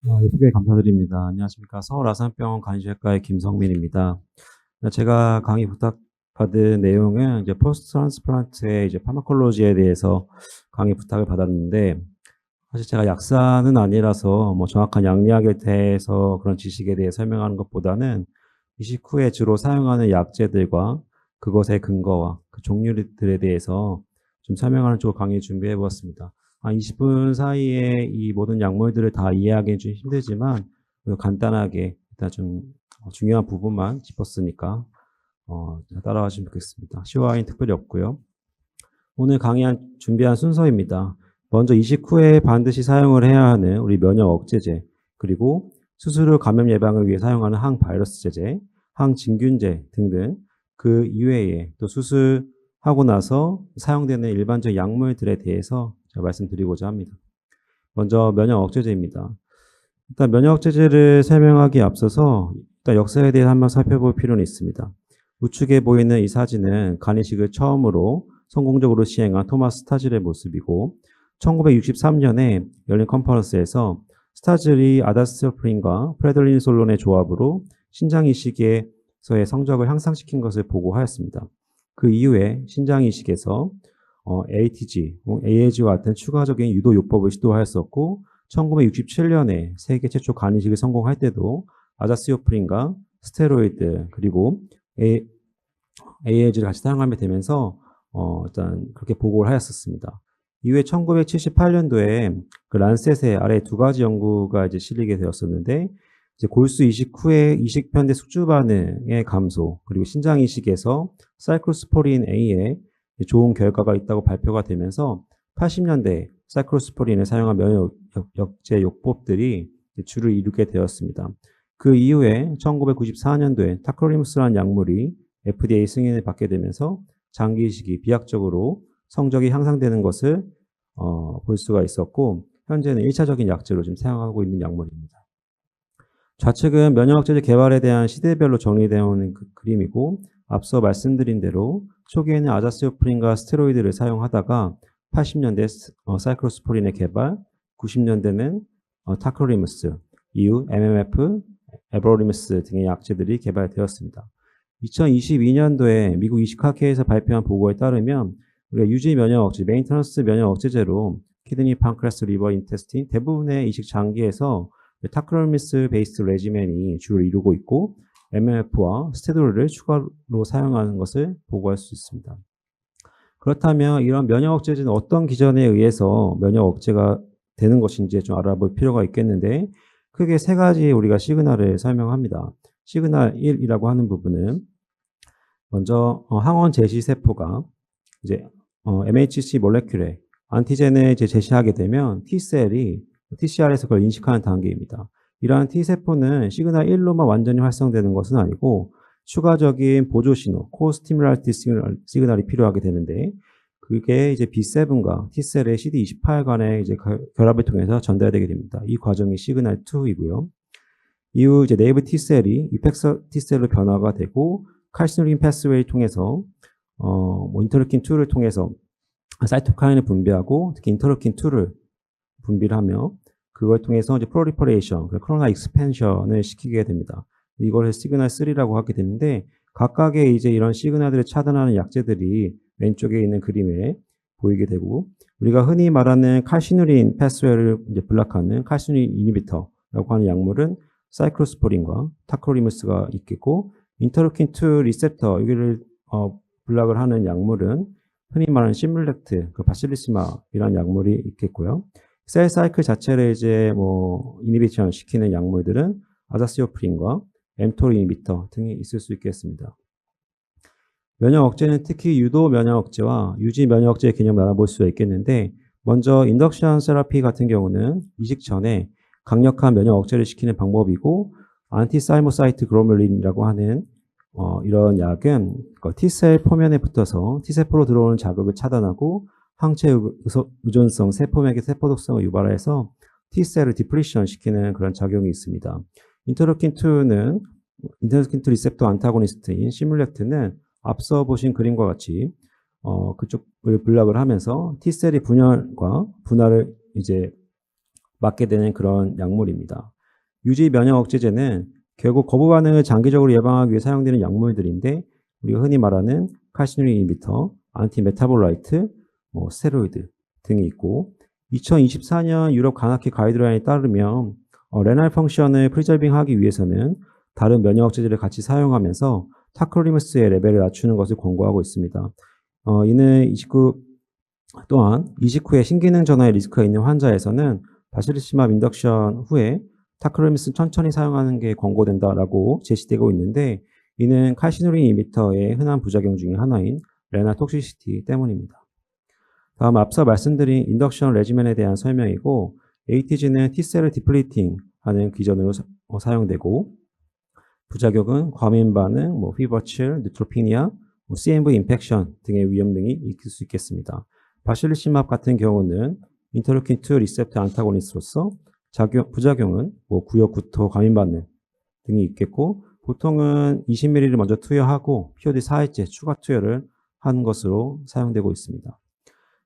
예쁘게 감사드립니다. 안녕하십니까. 서울 아산병원 간이식외과의 김성민입니다. 제가 강의 부탁받은 내용은 이제 포스트 트랜스플란트의 이제 파마콜로지에 대해서 강의 부탁을 받았는데, 사실 제가 약사는 아니라서 뭐 정확한 양리학에 대해서 그런 지식에 대해 설명하는 것보다는 이식 후에 주로 사용하는 약제들과 그것의 근거와 그 종류들에 대해서 좀 설명하는 쪽으로 강의 준비해 보았습니다. 한 20분 사이에 이 모든 약물들을 다 이해하기는 좀 힘들지만, 간단하게 일단 좀 중요한 부분만 짚었으니까 따라와 주시면 좋겠습니다. 시와인 특별히 없고요. 오늘 준비한 순서입니다. 먼저 이식 후에 반드시 사용을 해야 하는 우리 면역 억제제, 그리고 수술 후 감염 예방을 위해 사용하는 항바이러스 제제, 항진균제 등등, 그 이외에 또 수술하고 나서 사용되는 일반적 약물들에 대해서 제가 말씀드리고자 합니다. 먼저 면역 억제제입니다. 일단 면역 억제제를 설명하기에 앞서서 일단 역사에 대해 한번 살펴볼 필요는 있습니다. 우측에 보이는 이 사진은 간이식을 처음으로 성공적으로 시행한 토마스 스타즐의 모습이고, 1963년에 열린 컨퍼런스에서 스타즐이 아다스티오프린과 프레들니솔론의 조합으로 신장 이식에서의 성적을 향상시킨 것을 보고하였습니다. 그 이후에 신장 이식에서 ATG, AAG와 같은 추가적인 유도 요법을 시도하였었고, 1967년에 세계 최초 간이식을 성공할 때도 아다스티오프린과 스테로이드 그리고 AAG를 같이 사용하게 되면서 일단 그렇게 보고를 하였었습니다. 이후에 1978년도에 그 란셋의 아래 두 가지 연구가 이제 실리게 되었었는데, 이제 골수 이식 후에 이식 편대 숙주 반응의 감소, 그리고 신장 이식에서 사이클로스포린 A에 좋은 결과가 있다고 발표가 되면서 80년대 사이클로스포린을 사용한 면역 억제 요법들이 주를 이루게 되었습니다. 그 이후에 1994년도에 타크로리무스라는 약물이 FDA 승인을 받게 되면서 장기 이식이 비약적으로 성적이 향상되는 것을 볼 수가 있었고, 현재는 1차적인 약제로 지금 사용하고 있는 약물입니다. 좌측은 면역억제제 개발에 대한 시대별로 정리되어 있는 그림이고, 앞서 말씀드린 대로 초기에는 아자스오프린과 스테로이드를 사용하다가 80년대 사이클로스포린의 개발, 90년대는 타크로리무스, 이후 MMF, 에브로리무스 등의 약제들이 개발되었습니다. 2022년도에 미국 이식학회에서 발표한 보고에 따르면 우리가 유지 면역 억제, 메인터넌스 면역 억제제로 키드니, 판크레스, 리버, 인테스틴 대부분의 이식 장기에서 타크로미스 베이스 레지멘이 주를 이루고 있고, MMF와 스테로이드를 추가로 사용하는 것을 보고할 수 있습니다. 그렇다면 이런 면역 억제제는 어떤 기전에 의해서 면역 억제가 되는 것인지 좀 알아볼 필요가 있겠는데, 크게 세 가지 우리가 시그널을 설명합니다. 시그널 1이라고 하는 부분은 먼저 항원 제시 세포가 이제 MHC 몰레큘에 안티젠을 이제 제시하게 되면 T셀이 TCR에서 그걸 인식하는 단계입니다. 이러한 T세포는 시그널 1로만 완전히 활성되는 것은 아니고 추가적인 보조 신호, 코스티뮬라이트 시그널이 필요하게 되는데, 그게 이제 B7과 T셀의 CD28 간의 이제 결합을 통해서 전달되게 됩니다. 이 과정이 시그널 2이고요. 이후 이제 네이브 T셀이 이펙터 T셀로 변화가 되고, 칼시누린 패스웨이 통해서 인터루킨 2를 통해서 사이토카인을 분비하고, 특히 인터루킨 2를 분비를 하며 그걸 통해서 이제 프로리퍼레이션, 코로나 익스펜션을 시키게 됩니다. 이걸 시그널 3라고 하게 되는데, 각각의 이제 이런 시그널들을 차단하는 약제들이 왼쪽에 있는 그림에 보이게 되고, 우리가 흔히 말하는 칼시누린 패스웨이를 이제 블락하는 칼시누린 이니비터라고 하는 약물은 사이클로스포린과 타크로리무스가 있겠고, 인터루킨 2 리셉터 여기를 블락을 하는 약물은 흔히 말하는 시뮬렉트, 그 바실리시마이라는 약물이 있겠고요. 셀 사이클 자체를 이제 이니비션 시키는 약물들은 아자시오프린과 엠토르 이니비터 등이 있을 수 있겠습니다. 면역 억제는 특히 유도 면역 억제와 유지 면역 억제의 개념을 알아볼 수가 있겠는데, 먼저 인덕션 세라피 같은 경우는 이식 전에 강력한 면역 억제를 시키는 방법이고, 안티사이모사이트 글로메린이라고 하는 이런 약은 T셀 표면에 붙어서 T세포로 들어오는 자극을 차단하고 항체 의존성 세포맥의 세포 독성을 유발해서 T셀을 디플리션 시키는 그런 작용이 있습니다. 인터루킨 2는 인터루킨 2 리셉터 안타고니스트인 시뮬렉트는 앞서 보신 그림과 같이 그쪽을 블락을 하면서 T셀의 분열과 분할을 이제 막게 되는 그런 약물입니다. 유지 면역 억제제는 결국 거부 반응을 장기적으로 예방하기 위해 사용되는 약물들인데 우리가 흔히 말하는 칼시누린 이니비터, 안티메타볼라이트, 스테로이드 등이 있고 2024년 유럽 간악회 가이드라인에 따르면 레날 펑션을 프리저빙하기 위해서는 다른 면역 억제제를 같이 사용하면서 타크로리무스의 레벨을 낮추는 것을 권고하고 있습니다. 이는 또한 이식 후에 신기능 전환의 리스크가 있는 환자에서는 바실리시맙 인덕션 후에 타크로리무스는 천천히 사용하는 게 권고된다라고 제시되고 있는데 이는 칼시누린 이니비터의 흔한 부작용 중에 하나인 레날 톡시시티 때문입니다. 다음 앞서 말씀드린 인덕션 레지멘에 대한 설명이고 ATG는 T셀을 디플리팅하는 기전으로 사용되고 부작용은 과민 반응, 피버칠, 뉴트로피니아, CMV 인펙션 등의 위험 등이 있을 수 있겠습니다. 바실리시맙 같은 경우는 인터루킨2 리셉터 안타고니스트로서 부작용은 구역, 구토, 과민 반응 등이 있겠고 보통은 20ml를 먼저 투여하고 POD 4일째 추가 투여를 한 것으로 사용되고 있습니다.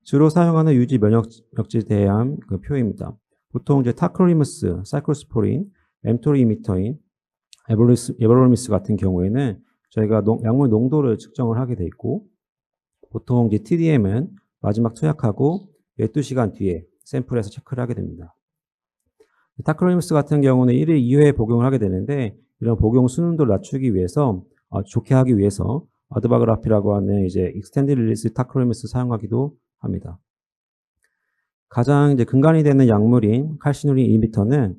주로 사용하는 유지 면역제에 대한 표입니다. 보통 이제 타크로리무스, 사이클로스포린, 엠토리 이미터인, 에버로미스 같은 경우에는 저희가 약물 농도를 측정을 하게 돼 있고 보통 이제 TDM은 마지막 투약하고 12시간 뒤에 샘플에서 체크를 하게 됩니다. 타크로리무스 같은 경우는 1일 2회 복용을 하게 되는데 이런 복용 순도를 낮추기 위해서 좋게 하기 위해서 아드바그라피라고 하는 이제 익스텐드 릴리스 타크로리무스 사용하기도 합니다. 가장 이제 근간이 되는 약물인 칼시누린 이니비터는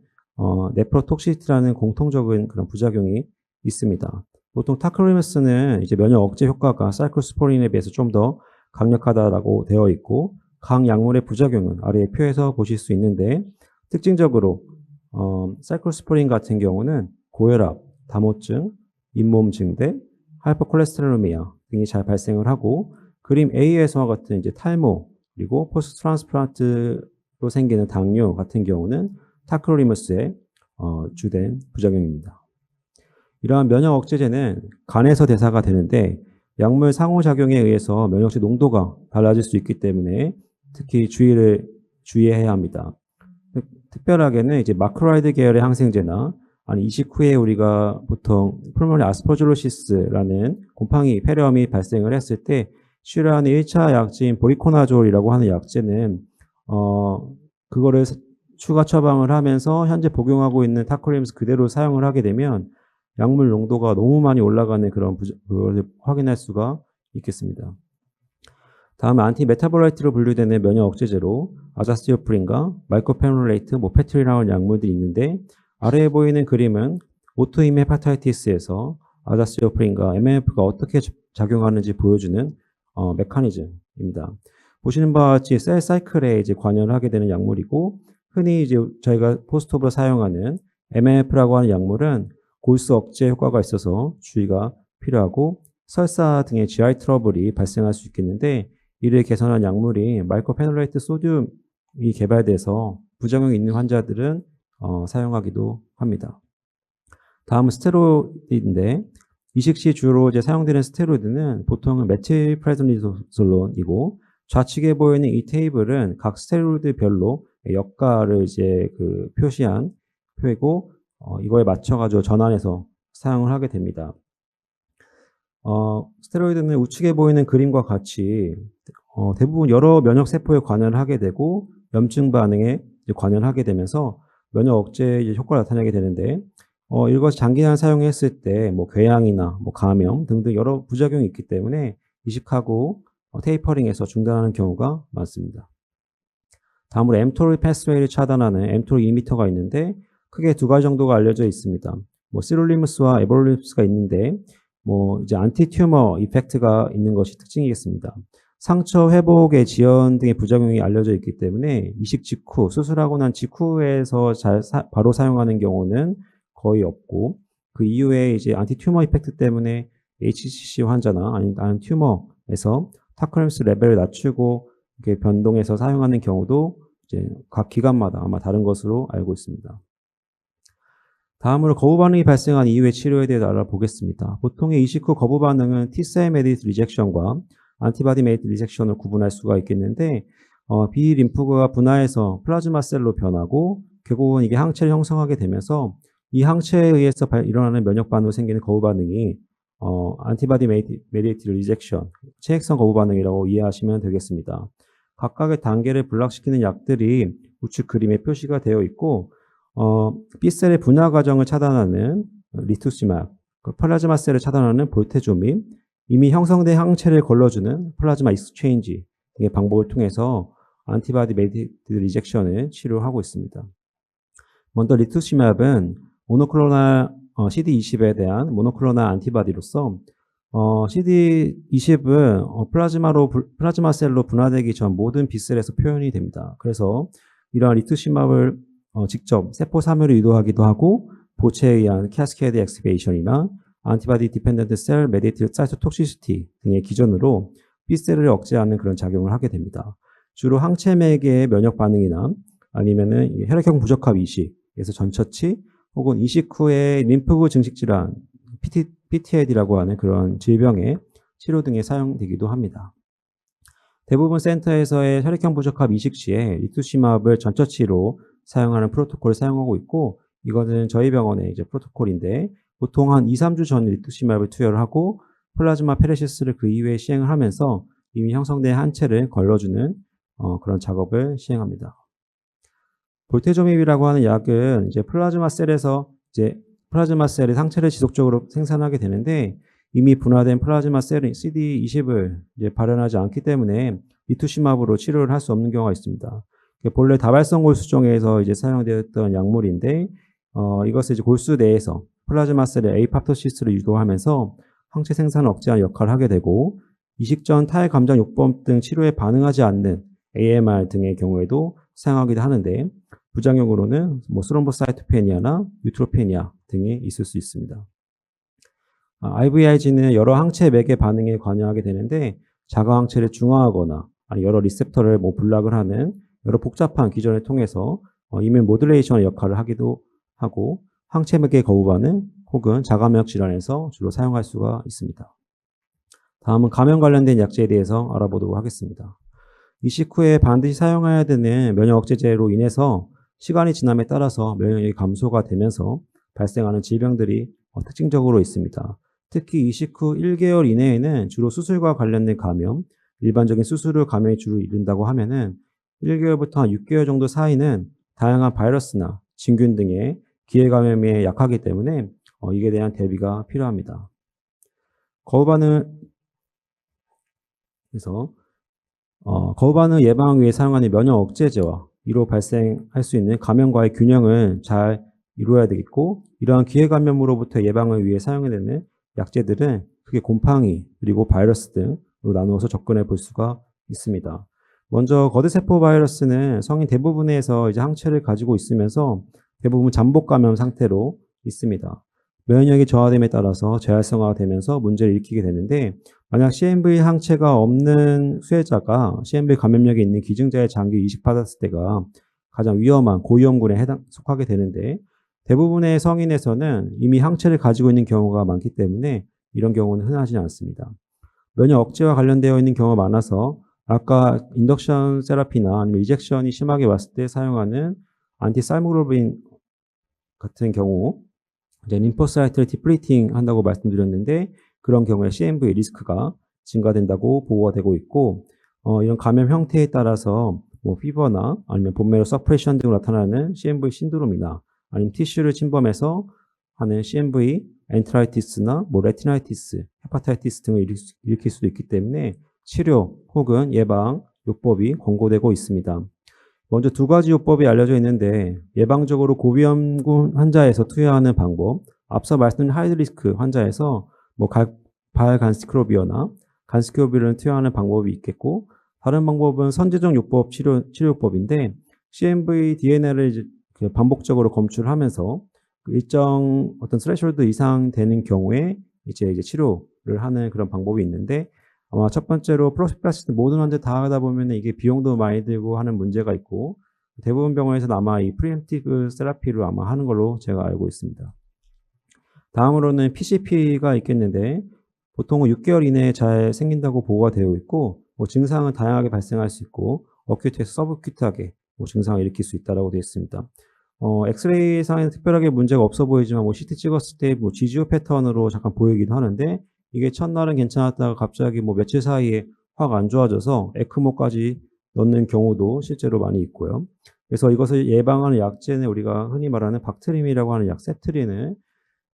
네프로톡시티라는 공통적인 그런 부작용이 있습니다. 보통 타크로리무스는 이제 면역 억제 효과가 사이클로스포린에 비해서 좀 더 강력하다라고 되어 있고 각 약물의 부작용은 아래의 표에서 보실 수 있는데 특징적으로 사이클로스포린 같은 경우는 고혈압, 다모증, 잇몸 증대, 하이퍼콜레스테롤미아 등이 잘 발생을 하고 그림 A에서와 같은 이제 탈모 그리고 포스트 트란스플란트로 생기는 당뇨 같은 경우는 타크로리무스의 주된 부작용입니다. 이러한 면역 억제제는 간에서 대사가 되는데 약물 상호작용에 의해서 면역체 농도가 달라질 수 있기 때문에 특히 주의해야 합니다. 특별하게는 이제 마크로라이드 계열의 항생제나 아니 이식 후에 우리가 보통 풀모리 아스퍼질로시스라는 곰팡이 폐렴이 발생을 했을 때 치료하는 1차 약제인 보리코나졸이라고 하는 약제는 그거를 추가 처방을 하면서 현재 복용하고 있는 타크로리무스 그대로 사용을 하게 되면 약물 농도가 너무 많이 올라가는 그걸 확인할 수가 있겠습니다. 다음에 안티메타볼라이트로 분류되는 면역 억제제로 아자스티오프린과 마이코페놀레이트, 모페트린이라는 약물들이 있는데 아래에 보이는 그림은 오토이뮤 헤파타이티스에서 아자스티오프린과 MMF가 어떻게 작용하는지 보여주는 메커니즘입니다. 보시는 바와 같이 셀 사이클에 이제 관여를 하게 되는 약물이고 흔히 이제 저희가 포스트옵으로 사용하는 MMF라고 하는 약물은 골수 억제 효과가 있어서 주의가 필요하고 설사 등의 GI 트러블이 발생할 수 있겠는데 이를 개선한 약물이 마이코페놀레이트 소듐이 개발돼서 부작용이 있는 환자들은 사용하기도 합니다. 다음은 스테로이드인데 이식 시 주로 이제 사용되는 스테로이드는 보통은 메틸프레드니솔론이고 좌측에 보이는 이 테이블은 각 스테로이드별로 역할을 이제 표시한 표이고 이거에 맞춰가지고 전환해서 사용을 하게 됩니다. 스테로이드는 우측에 보이는 그림과 같이 대부분 여러 면역 세포에 관여를 하게 되고 염증 반응에 관여를 하게 되면서 면역 억제 효과를 나타내게 되는데 이것이 장기간 사용했을 때 궤양이나 감염 등등 여러 부작용이 있기 때문에 이식하고 테이퍼링해서 중단하는 경우가 많습니다. 다음으로 엠토리 패스웨이를 차단하는 엠토리 이미터가 있는데 크게 두 가지 정도가 알려져 있습니다. 시롤리무스와 에버롤리무스가 있는데 이제 안티튜머 이펙트가 있는 것이 특징이겠습니다. 상처 회복의 지연 등의 부작용이 알려져 있기 때문에 이식 직후 수술하고 난 직후에서 바로 사용하는 경우는 거의 없고 그 이후에 이제 안티튜머 이펙트 때문에 HCC 환자나 아니면 튜머에서 타크로리무스 레벨을 낮추고 이렇게 변동해서 사용하는 경우도 이제 각 기관마다 아마 다른 것으로 알고 있습니다. 다음으로 거부 반응이 발생한 이후의 치료에 대해 알아보겠습니다. 보통의 이식 후 거부 반응은 T셀 메디트 리젝션과 안티바디 메디트 리젝션을 구분할 수가 있겠는데 B 림프가 분화해서 플라즈마 셀로 변하고 결국은 이게 항체를 형성하게 되면서 이 항체에 의해서 일어나는 면역 반응으로 생기는 거부 반응이 antibody mediated rejection, 체액성 거부 반응이라고 이해하시면 되겠습니다. 각각의 단계를 블락시키는 약들이 우측 그림에 표시가 되어 있고, B셀의 분화 과정을 차단하는 리투시막, 플라즈마 셀을 차단하는 볼테조민, 이미 형성된 항체를 걸러주는 플라즈마 익스체인지 등의 방법을 통해서 antibody mediated rejection을 치료하고 있습니다. 먼저 리투시막은 모노클로날 CD20에 대한 모노클로날 안티바디로서 CD20은 플라즈마 셀로 분화되기 전 모든 B셀에서 표현이 됩니다. 그래서 이러한 리투시막을 직접 세포 사멸을 유도하기도 하고 보체에 의한 캐스케이드 액티베이션이나 안티바디 디펜던트 셀 메디에이티드 사이토톡시시티 등의 기전으로 B셀을 억제하는 그런 작용을 하게 됩니다. 주로 항체맥의 면역 반응이나 아니면은 혈액형 부적합 이식에서 전처치 혹은 이식 후에 림프구 증식 질환 PTLD라고 하는 그런 질병의 치료 등에 사용되기도 합니다. 대부분 센터에서의 혈액형 부적합 이식 시에 리투시막을 전처치로 사용하는 프로토콜을 사용하고 있고, 이것은 저희 병원의 이제 프로토콜인데 보통 한 2, 3주 전 리투시막을 투여를 하고 플라즈마 페레시스를 그 이후에 시행을 하면서 이미 형성된 항체를 걸러주는 그런 작업을 시행합니다. 볼테조밉이라고 하는 약은 이제 플라즈마 셀의 상체를 지속적으로 생산하게 되는데, 이미 분화된 플라즈마 셀인 CD20을 이제 발현하지 않기 때문에 리투시막으로 치료를 할 수 없는 경우가 있습니다. 본래 다발성 골수종에서 이제 사용되었던 약물인데, 이것을 이제 골수 내에서 플라즈마 셀의 에이팝토시스를 유도하면서 항체 생산을 억제하는 역할을 하게 되고, 이식 전 타액 감정 요법 등 치료에 반응하지 않는 AMR 등의 경우에도 사용하기도 하는데, 부작용으로는 스롬보사이토페니아나 유트로페니아 등이 있을 수 있습니다. IVIG는 여러 항체 맥의 반응에 관여하게 되는데, 자가 항체를 중화하거나 아니 여러 리셉터를 블락을 하는 여러 복잡한 기전을 통해서 이뮨 모듈레이션의 역할을 하기도 하고, 항체 맥의 거부 반응 혹은 자가면역 질환에서 주로 사용할 수가 있습니다. 다음은 감염 관련된 약제에 대해서 알아보도록 하겠습니다. 이식 후에 반드시 사용해야 되는 면역 억제제로 인해서 시간이 지남에 따라서 면역력이 감소가 되면서 발생하는 질병들이 특징적으로 있습니다. 특히 이식 후 1개월 이내에는 주로 수술과 관련된 감염, 일반적인 수술 후 감염이 주로 이른다고 하면은 1개월부터 한 6개월 정도 사이는 다양한 바이러스나 진균 등의 기회 감염에 약하기 때문에 이에 대한 대비가 필요합니다. 거부 반응 예방을 위해 사용하는 면역 억제제와 이로 발생할 수 있는 감염과의 균형을 잘 이루어야 되겠고, 이러한 기회 감염으로부터 예방을 위해 사용되는 약제들은 크게 곰팡이 그리고 바이러스 등으로 나누어서 접근해 볼 수가 있습니다. 먼저 거드세포 바이러스는 성인 대부분에서 이제 항체를 가지고 있으면서 대부분 잠복 감염 상태로 있습니다. 면역력이 저하됨에 따라서 재활성화되면서 문제를 일으키게 되는데, 만약 CMV 항체가 없는 수혜자가 CMV 감염력이 있는 기증자의 장기 이식받았을 때가 가장 위험한 고위험군에 속하게 되는데, 대부분의 성인에서는 이미 항체를 가지고 있는 경우가 많기 때문에 이런 경우는 흔하지 않습니다. 면역 억제와 관련되어 있는 경우가 많아서 아까 인덕션 세라피나 아니면 리젝션이 심하게 왔을 때 사용하는 안티살모글로빈 같은 경우 이제 림포사이트를 디플리팅 한다고 말씀드렸는데, 그런 경우에 CMV 리스크가 증가된다고 보고가 되고 있고, 이런 감염 형태에 따라서 피버나 아니면 본메로 서프레션 등으로 나타나는 CMV 신드롬이나 아니면 티슈를 침범해서 하는 CMV 엔테라이티스나 레티나이티스, 헤파타이티스 등을 일으킬 수도 있기 때문에 치료 혹은 예방 요법이 권고되고 있습니다. 먼저 두 가지 요법이 알려져 있는데, 예방적으로 고위험군 환자에서 투여하는 방법, 앞서 말씀드린 하이리스크 환자에서 발간스크로비어나 간스크로비어를 투여하는 방법이 있겠고, 다른 방법은 선제적 요법 치료요법인데, CMV DNA를 반복적으로 검출하면서 일정 어떤 스레셜드 이상 되는 경우에 이제 치료를 하는 그런 방법이 있는데, 아마 첫 번째로 프로스피라시스 모든 환자 다 하다 보면 이게 비용도 많이 들고 하는 문제가 있고, 대부분 병원에서는 아마 이 프리엠티브 세라피를 아마 하는 걸로 제가 알고 있습니다. 다음으로는 PCP가 있겠는데, 보통은 6개월 이내에 잘 생긴다고 보고가 되어 있고, 증상은 다양하게 발생할 수 있고, 어큐트에서 서브큐트하게 증상을 일으킬 수 있다고 되어 있습니다. 엑스레이 상에는 특별하게 문제가 없어 보이지만 뭐 CT 찍었을 때 뭐 GGO 패턴으로 잠깐 보이기도 하는데 이게 첫날은 괜찮았다가 갑자기 뭐 며칠 사이에 확 안 좋아져서 에크모까지 넣는 경우도 실제로 많이 있고요. 그래서 이것을 예방하는 약제는 우리가 흔히 말하는 박트림이라고 하는 약 세트린을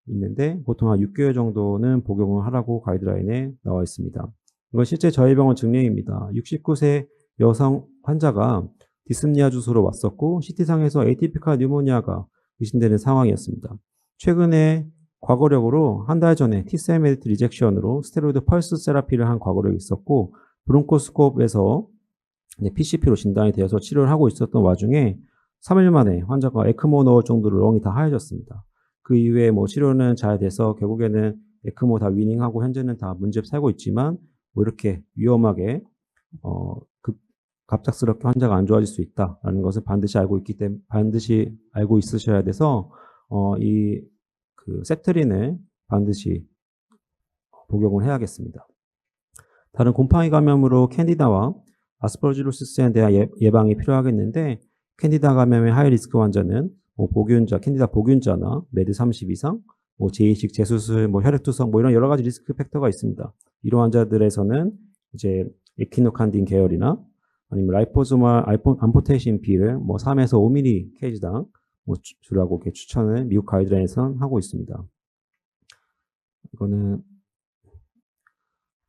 있는데 보통 한 6개월 정도는 복용을 하라고 가이드라인에 나와 있습니다. 이건 실제 저희 병원 증례입니다. 69세 여성 환자가 디스니아 주소로 왔었고 CT상에서 에이티피컬 뉴모니아가 의심되는 상황이었습니다. 최근에 과거력으로 한 달 전에 T셀 메디트 리젝션으로 스테로이드 펄스 세라피를 한 과거력이 있었고 브론코스코프에서 PCP로 진단이 되어서 치료를 하고 있었던 와중에 3일 만에 환자가 에크모 넣을 정도로 렁이 다 하얘졌습니다. 그 이후에 뭐 치료는 잘 돼서 결국에는 에크모 다 위닝하고 현재는 다 문제 살고 있지만 뭐 이렇게 위험하게 갑작스럽게 환자가 안 좋아질 수 있다라는 것을 반드시 알고 있으셔야 돼서 그 셉트린을 반드시 복용을 해야겠습니다. 다른 곰팡이 감염으로 캔디다와 아스퍼질로시스에 대한 예방이 필요하겠는데 캔디다 감염의 하이 리스크 환자는 뭐 캔디다 보균자나 메드 30 이상, 뭐 제2식 재수술, 뭐 혈액투석, 뭐 이런 여러 가지 리스크 팩터가 있습니다. 이런 환자들에서는 이제 에키노칸딘 계열이나 아니면 라이포소말 암포테신 B를 뭐 3에서 5ml kg당 뭐 주라고 이렇게 추천을 미국 가이드라인에서는 하고 있습니다. 이거는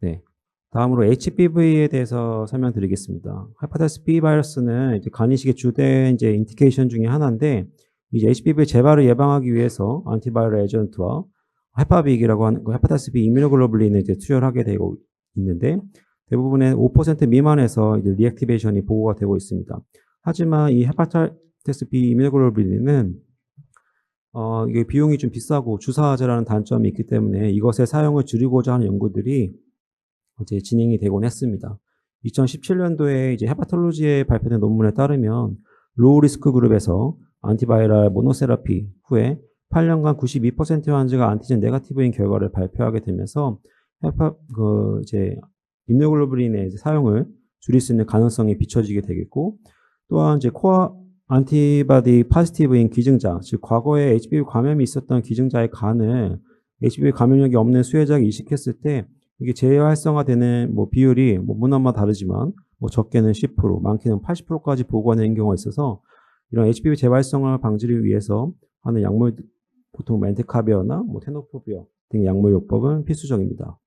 네. 다음으로 HBV에 대해서 설명드리겠습니다. 헤파타이티스 B 바이러스는 이제 간 이식의 주된 이제 인디케이션 중에 하나인데 이제 HBV 재발을 예방하기 위해서 안티바이럴 에이전트와 헤파빅이라고 하는 헤파타이티스 B 이뮤노글로불린을 이제 투여하게 되고 있는데 대부분의 5% 미만에서 이제 리액티베이션이 보고가 되고 있습니다. 하지만 이 헤파타이티스 B 이뮤노글로불린은 이게 비용이 좀 비싸고 주사제라는 단점이 있기 때문에 이것의 사용을 줄이고자 하는 연구들이 이제 진행이 되곤 했습니다. 2017년도에 이제 헤파톨로지에 발표된 논문에 따르면 로우 리스크 그룹에서 안티바이럴 모노세라피 후에 8년간 92%의 환자가 안티젠 네거티브인 결과를 발표하게 되면서 이제 임무글로불린의 사용을 줄일 수 있는 가능성이 비춰지게 되겠고 또한 이제 코어 안티바디 파지티브인 기증자, 즉 과거에 HBV 감염이 있었던 기증자의 간을 HBV 감염력이 없는 수혜자가 이식했을 때 이게 재활성화되는 뭐 비율이 뭐 문화마다 다르지만 뭐 적게는 10%, 많게는 80%까지 보고가 되는 경우가 있어서 이런 HBV 재활성화 방지를 위해서 하는 약물 보통 멘테카비어나 뭐 테노포비어 등 약물 요법은 필수적입니다.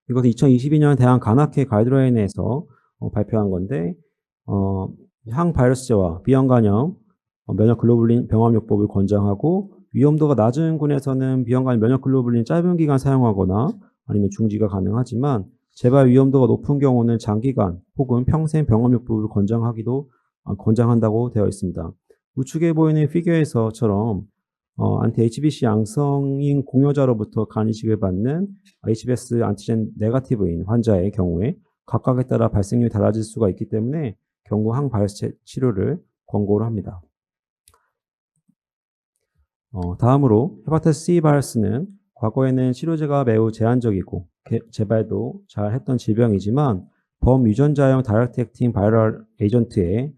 이것은 2022년 대한 간학회 가이드라인에서 발표한 건데 항바이러스제와 비형간염 면역글로불린 병합요법을 권장하고 위험도가 낮은 군에서는 비형간염 면역글로불린 짧은 기간 사용하거나 아니면 중지가 가능하지만 재발 위험도가 높은 경우는 장기간 혹은 평생 병합요법을 권장한다고 되어 있습니다. 우측에 보이는 피규어에서처럼 안티 HBC 양성인 공여자로부터 간 이식을 받는 HBS 안티젠 네거티브인 환자의 경우에 각각에 따라 발생률이 달라질 수가 있기 때문에 경구 항바이러스 치료를 권고를 합니다. 다음으로 헤파타이티스 C 바이러스는 과거에는 치료제가 매우 제한적이고 재발도 잘 했던 질병이지만 범유전자형 다이렉트 액팅 바이럴 에이전트의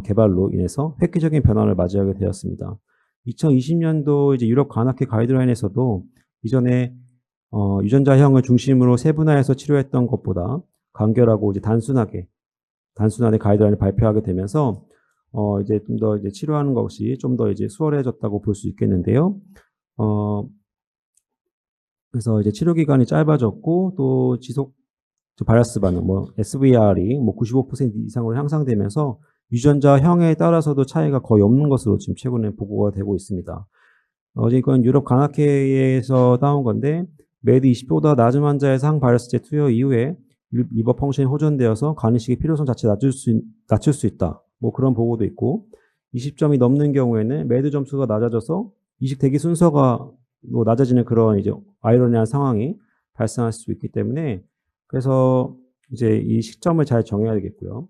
개발로 인해서 획기적인 변화를 맞이하게 되었습니다. 2020년도 이제 유럽 간학회 가이드라인에서도 이전에 유전자형을 중심으로 세분화해서 치료했던 것보다 간결하고 이제 단순하게 가이드라인을 발표하게 되면서 이제 좀 더 이제 치료하는 것이 좀 더 이제 수월해졌다고 볼 수 있겠는데요. 그래서 이제 치료 기간이 짧아졌고 또 지속 바이러스 반응 뭐 SVR이 뭐 95% 이상으로 향상되면서 유전자형에 따라서도 차이가 거의 없는 것으로 지금 최근에 보고가 되고 있습니다. 이건 유럽 간학회에서 따온 건데 메드 20보다 낮은 환자에서 항바이러스제 투여 이후에 리버 펑션이 호전되어서 간 이식의 필요성 자체 낮출 수 있다. 뭐 그런 보고도 있고 20점이 넘는 경우에는 메드 점수가 낮아져서 이식 대기 순서가 뭐 낮아지는 그런 이제 아이러니한 상황이 발생할 수 있기 때문에 그래서 이제 이 시점을 잘 정해야 되겠고요.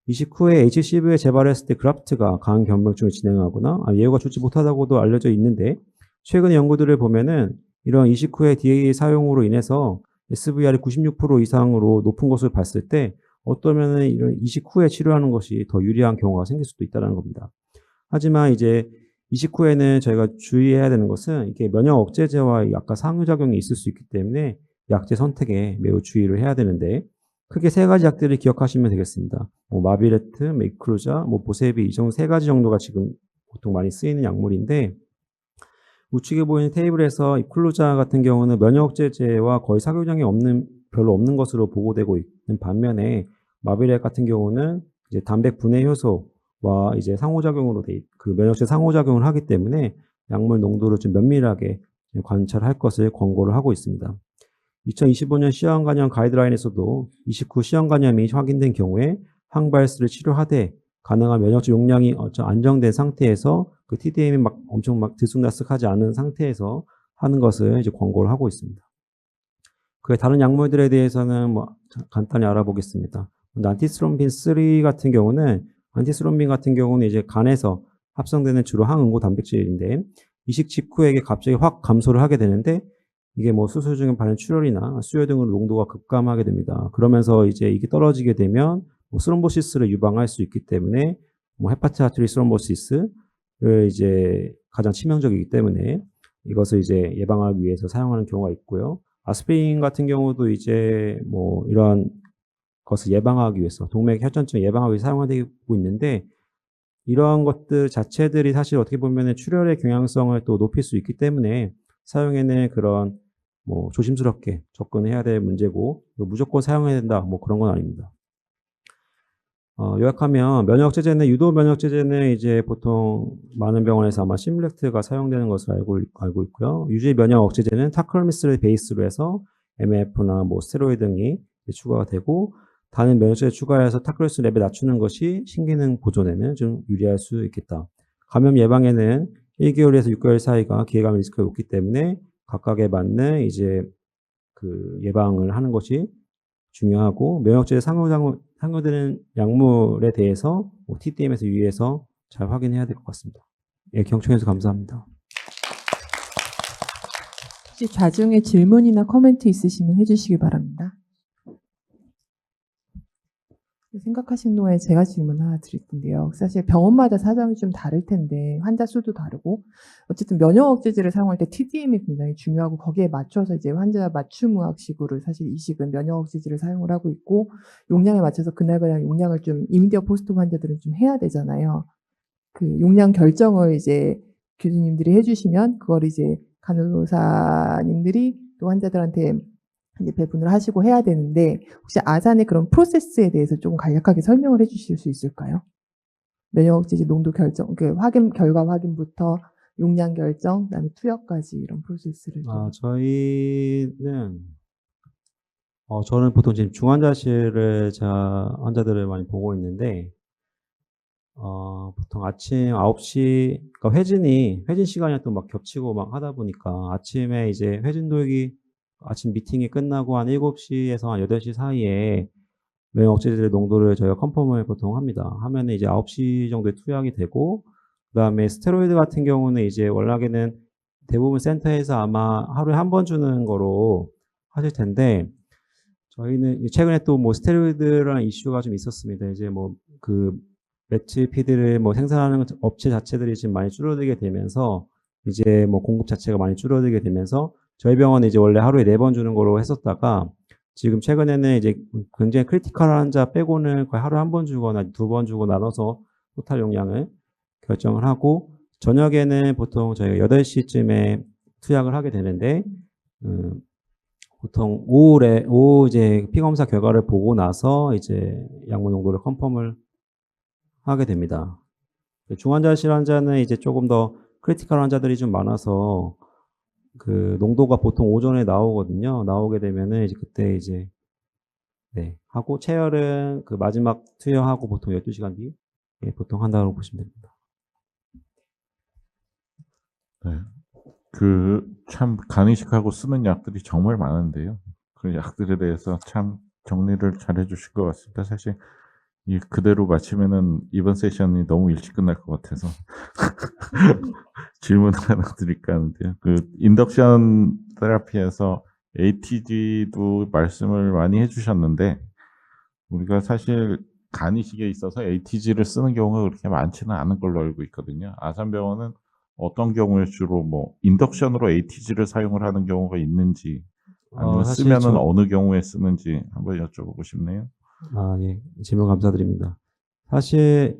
이식 후에 HCV에 재발했을 때 그라프트가 간 경병증을 진행하거나 예후가 좋지 못하다고도 알려져 있는데 최근 연구들을 보면은 이런 이식 후에 DAA 사용으로 인해서 SVR이 96% 이상으로 높은 것을 봤을 때 어떠면은 이런 이식 후에 치료하는 것이 더 유리한 경우가 생길 수도 있다는 겁니다. 하지만 이제 이식후에는 저희가 주의해야 되는 것은 이게 면역 억제제와 아까 상호작용이 있을 수 있기 때문에 약제 선택에 매우 주의를 해야 되는데 크게 세 가지 약들을 기억하시면 되겠습니다. 마비레트, 메이크루자, 보세비 이 정도 세 가지 정도가 지금 보통 많이 쓰이는 약물인데 우측에 보이는 테이블에서 이 클루자 같은 경우는 면역 억제제와 거의 사교작용이 별로 없는 것으로 보고되고 있는 반면에 마비렉 같은 경우는 이제 단백 분해 효소와 이제 상호작용으로 그 면역체 상호작용을 하기 때문에 약물 농도를 좀 면밀하게 관찰할 것을 권고를 하고 있습니다. 2025년 시형 간염 가이드라인에서도 29 시형 간염이 확인된 경우에 항바이러스를 치료하되 가능한 면역체 용량이 안정된 상태에서 그 TDM이 엄청 들쑥날쑥하지 않은 상태에서 하는 것을 이제 권고를 하고 있습니다. 그 다른 약물들에 대해서는 간단히 알아보겠습니다. 안티스롬빈 3 같은 경우는 이제 간에서 합성되는 주로 항응고 단백질인데 이식 직후에 갑자기 확 감소를 하게 되는데 이게 수술 중에 발생 출혈이나 수혈 등으로 농도가 급감하게 됩니다. 그러면서 이제 이게 떨어지게 되면 스롬보시스를 유방할 수 있기 때문에 헤파티 아트리 스롬보시스를 이제 가장 치명적이기 때문에 이것을 이제 예방하기 위해서 사용하는 경우가 있고요. 아스피린 같은 경우도 이제 이러한 것을 예방하기 위해서 동맥 혈전증 예방하기 위해서 사용되고 있는데 이러한 것들 자체들이 사실 어떻게 보면 출혈의 경향성을 또 높일 수 있기 때문에 사용에는 그런 조심스럽게 접근해야 될 문제고 무조건 사용해야 된다 그런 건 아닙니다. 요약하면 유도 면역제제는 이제 보통 많은 병원에서 아마 심렉트가 사용되는 것을 알고 있고요. 유지 면역 억제제는 타크로미스를 베이스로 해서 MF나 스테로이드 등이 추가가 되고 다른 면역제제 추가해서 타크로미스 랩을 낮추는 것이 신기능 보존에는 좀 유리할 수 있겠다. 감염 예방에는 1개월에서 6개월 사이가 기회감 리스크가 높기 때문에 각각에 맞는 이제 그 예방을 하는 것이 중요하고 면역제제 상호되는 약물에 대해서 TDM에서 유의해서 잘 확인해야 될 것 같습니다. 예, 경청해 주셔서 감사합니다. 혹시 좌중에 질문이나 코멘트 있으시면 해주시기 바랍니다. 생각하시는 동안에 제가 질문 하나 드릴 텐데요. 사실 병원마다 사정이 좀 다를 텐데 환자 수도 다르고 어쨌든 면역 억제제를 사용할 때 TDM이 굉장히 중요하고 거기에 맞춰서 이제 환자 맞춤의학식으로 사실 이식은 면역 억제제를 사용을 하고 있고 용량에 맞춰서 그날그날 용량을 좀 이미디어 포스트 환자들은 좀 해야 되잖아요. 그 용량 결정을 이제 교수님들이 해주시면 그걸 이제 간호사님들이 또 환자들한테 이제 배분을 하시고 해야 되는데 혹시 아산의 그런 프로세스에 대해서 조금 간략하게 설명을 해주실 수 있을까요? 면역 억제제 농도 결정, 결과 확인부터 용량 결정, 그다음에 투여까지 이런 프로세스를 좀. 저는 보통 지금 중환자실을 환자들을 많이 보고 있는데 보통 아침 9시 그러니까 회진 시간이 또 겹치고 하다 보니까 아침에 이제 아침 미팅이 끝나고 한 7시에서 한 8시 사이에 면역 억제제의 농도를 저희가 컨펌을 보통 합니다. 하면은 이제 9시 정도에 투약이 되고 그다음에 스테로이드 같은 경우는 이제 월락에는 대부분 센터에서 아마 하루에 한 번 주는 거로 하실 텐데 저희는 최근에 또 스테로이드라는 이슈가 좀 있었습니다. 이제 그 매치 피드를 생산하는 업체 자체들이 지금 많이 줄어들게 되면서 이제 공급 자체가 많이 줄어들게 되면서 저희 병원은 이제 원래 하루에 4번 주는 거로 했었다가 지금 최근에는 이제 굉장히 크리티컬한 환자 빼고는 거의 하루에 한 번 주거나 2번 주고 나눠서 토탈 용량을 결정을 하고 저녁에는 보통 저희가 8시쯤에 투약을 하게 되는데 보통 오후 이제 피검사 결과를 보고 나서 이제 약물 농도를 컨펌을 하게 됩니다. 중환자실 환자는 이제 조금 더 크리티컬 환자들이 좀 많아서 그 농도가 보통 오전에 나오거든요. 나오게 되면은 이제 그때 이제 하고 체열은 그 마지막 투여하고 보통 12시간 뒤 보통 한다고 보시면 됩니다. 네. 참 간이식하고 쓰는 약들이 정말 많은데요. 그 약들에 대해서 참 정리를 잘 해주실 것 같습니다. 사실 그대로 마치면은 이번 세션이 너무 일찍 끝날 것 같아서 질문 하나 드릴까 하는데요. 인덕션 테라피에서 ATG도 말씀을 많이 해주셨는데 우리가 사실 간이식에 있어서 ATG를 쓰는 경우가 그렇게 많지는 않은 걸로 알고 있거든요. 아산병원은 어떤 경우에 주로 뭐 인덕션으로 ATG를 사용을 하는 경우가 있는지 아니면 사실 쓰면은 어느 경우에 쓰는지 한번 여쭤보고 싶네요. 예. 질문 감사드립니다. 사실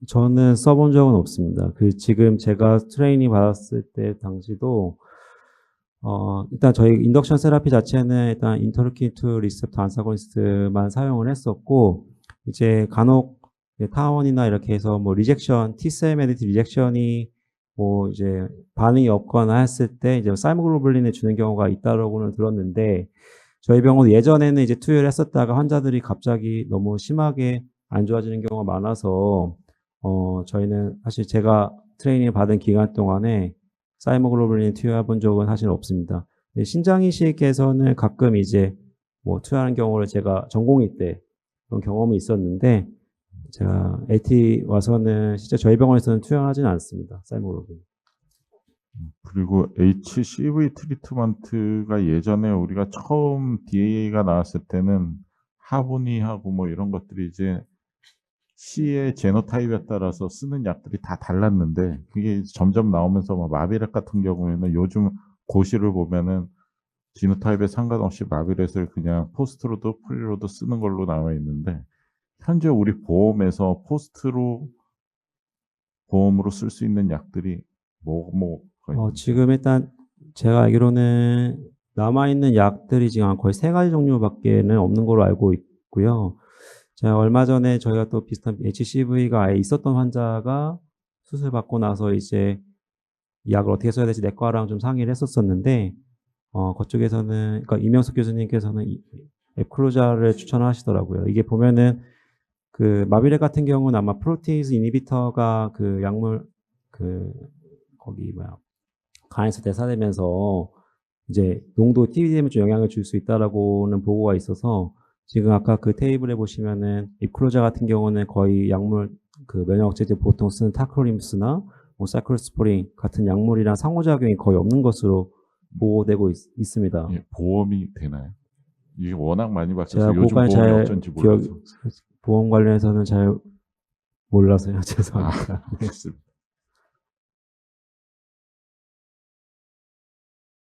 저는 써본 적은 없습니다. 지금 제가 트레이닝 받았을 때 당시도 일단 저희 인덕션 세라피 자체는 일단 인터루킨 2 리셉터 안타고니스트만 사용을 했었고, 이제 간혹 타원이나 이렇게 해서 뭐 리젝션, T셀 메디티 리젝션이 뭐 이제 반응이 없거나 했을 때 이제 사이모글로불린을 주는 경우가 있다라고는 들었는데, 저희 병원 예전에는 이제 투여를 했었다가 환자들이 갑자기 너무 심하게 안 좋아지는 경우가 많아서 저희는 사실 제가 트레이닝을 받은 기간 동안에 사이모글로불린 투여해 본 적은 사실 없습니다. 신장 이식에서는 가끔 이제 뭐 투여하는 경우를 제가 전공의 때 그런 경험이 있었는데, 제가 LT 와서는 실제 저희 병원에서는 투여하지는 않습니다. 사이모글로불린. 그리고 HCV 트리트먼트가 예전에 우리가 처음 DAA가 나왔을 때는 하보니하고 뭐 이런 것들이 이제 C의 제노타입에 따라서 쓰는 약들이 다 달랐는데, 그게 점점 나오면서 뭐 마비렉 같은 경우에는 요즘 고시를 보면은 지노타입에 상관없이 마비렛을 그냥 포스트로도 프리로도 쓰는 걸로 나와 있는데, 현재 우리 보험에서 포스트로 보험으로 쓸 수 있는 약들이 뭐가 있나요? 지금 일단 제가 알기로는 남아있는 약들이 지금 거의 3가지 종류밖에는 없는 걸로 알고 있고요. 제가 얼마 전에 저희가 또 비슷한 HCV가 아예 있었던 환자가 수술 받고 나서 이제 이 약을 어떻게 써야 될지 내과랑 좀 상의를 했었었는데, 그쪽에서는, 그러니까 이명숙 교수님께서는 에클로자를 추천하시더라고요. 이게 보면은 마비렉 같은 경우는 아마 프로테이즈 이니비터가 약물 거기 간에서 대사되면서 이제 농도 TDM에 좀 영향을 줄 수 있다라고는 보고가 있어서, 지금 아까 테이블에 보시면은 입클로자 같은 경우는 거의 약물 면역 억제제 보통 쓰는 타크로림스나 뭐 사이클로스포린 같은 약물이랑 상호작용이 거의 없는 것으로 보고되고 있습니다. 예, 보험이 되나요? 이게 워낙 많이 바뀌어서 제가 요즘 그거까지 보험이 잘 어쩐지 몰라서. 보험 관련해서는 잘 몰라서요. 죄송합니다. 알겠습니다.